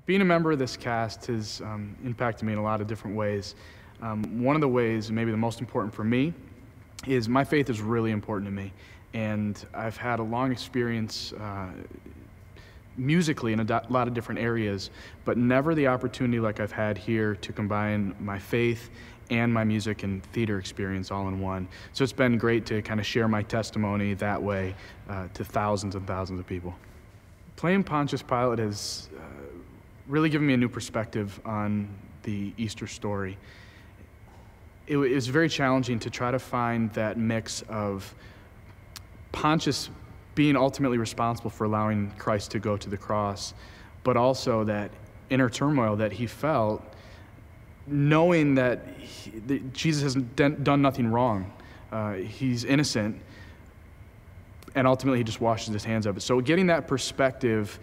Being a member of this cast has impacted me in a lot of different ways. One of the ways, maybe the most important for me, is my faith is really important to me. And I've had a long experience musically in a lot of different areas, but never the opportunity like I've had here to combine my faith and my music and theater experience all in one. So it's been great to kind of share my testimony that way to thousands and thousands of people. Playing Pontius Pilate has really given me a new perspective on the Easter story. It was very challenging to try to find that mix of Pontius being ultimately responsible for allowing Christ to go to the cross, but also that inner turmoil that he felt, knowing that Jesus has done nothing wrong. He's innocent, and ultimately he just washes his hands of it. So getting that perspective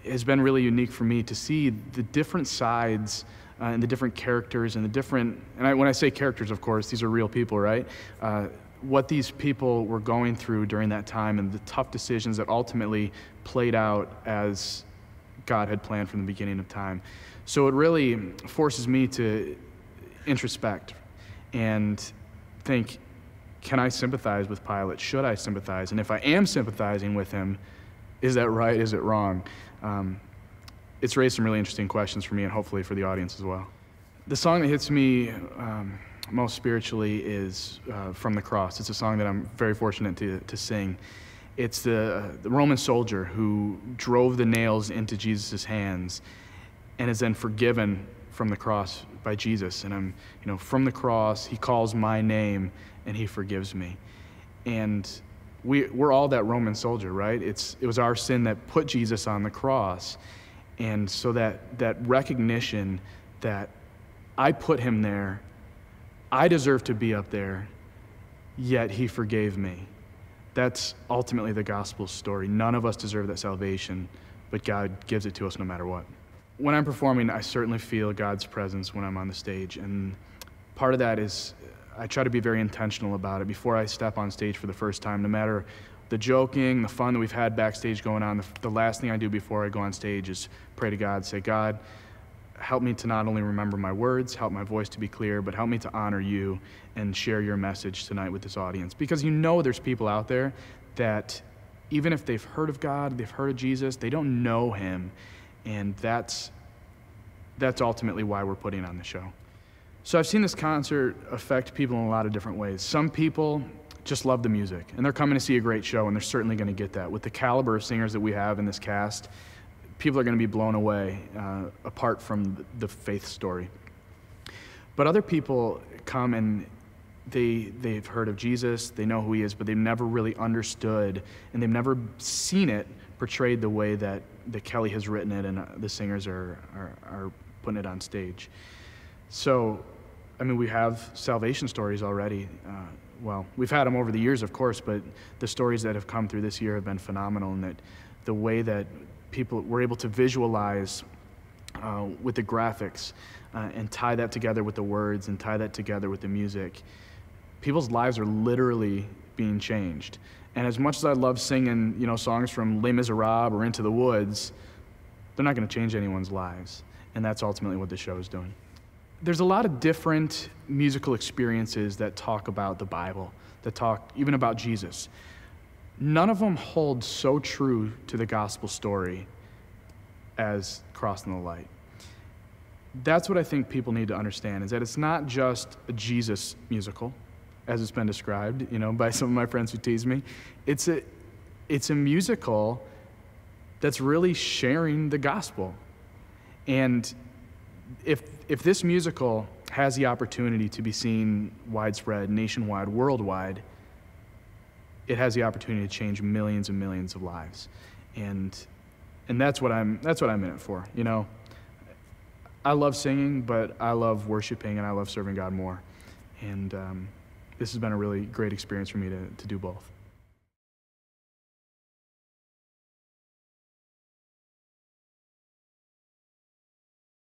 has been really unique for me, to see the different sides and the different characters and the different, when I say characters, of course, these are real people, right? What these people were going through during that time and the tough decisions that ultimately played out as God had planned from the beginning of time. So it really forces me to introspect and think, can I sympathize with Pilate? Should I sympathize? And if I am sympathizing with him, is that right? Is it wrong? It's raised some really interesting questions for me and hopefully for the audience as well. The song that hits me most spiritually is From the Cross. It's a song that I'm very fortunate to sing. It's the Roman soldier who drove the nails into Jesus' hands and is then forgiven from the cross by Jesus. And I'm, from the cross, he calls my name and he forgives me. And we're all that Roman soldier, right? It was our sin that put Jesus on the cross. And so that recognition that I put him there, I deserve to be up there, yet he forgave me. That's ultimately the gospel story. None of us deserve that salvation, but God gives it to us no matter what. When I'm performing, I certainly feel God's presence when I'm on the stage. And part of that is I try to be very intentional about it before I step on stage for the first time. No matter the joking, the fun that we've had backstage going on, the last thing I do before I go on stage is pray to God, say, God, help me to not only remember my words, help my voice to be clear, but help me to honor you and share your message tonight with this audience. Because there's people out there that even if they've heard of God, they've heard of Jesus, they don't know him. And that's ultimately why we're putting on the show. So I've seen this concert affect people in a lot of different ways. Some people just love the music, and they're coming to see a great show, and they're certainly going to get that. With the caliber of singers that we have in this cast, people are going to be blown away, apart from the faith story. But other people come and they've heard of Jesus, they know who he is, but they've never really understood, and they've never seen it portrayed the way that Kelly has written it and the singers are putting it on stage. So, we have salvation stories already. Well, we've had them over the years, of course, but the stories that have come through this year have been phenomenal, and that the way that people were able to visualize with the graphics and tie that together with the words and tie that together with the music, people's lives are literally being changed. And as much as I love singing, songs from Les Miserables or Into the Woods, they're not going to change anyone's lives. And that's ultimately what the show is doing. There's a lot of different musical experiences that talk about the Bible, that talk even about Jesus. None of them hold so true to the gospel story as Crossing the Light. That's what I think people need to understand, is that it's not just a Jesus musical, as it's been described, by some of my friends who tease me. It's a musical that's really sharing the gospel. And if this musical has the opportunity to be seen widespread, nationwide, worldwide, it has the opportunity to change millions and millions of lives. And that's what I'm in it for. I love singing, but I love worshiping and I love serving God more. And this has been a really great experience for me to do both.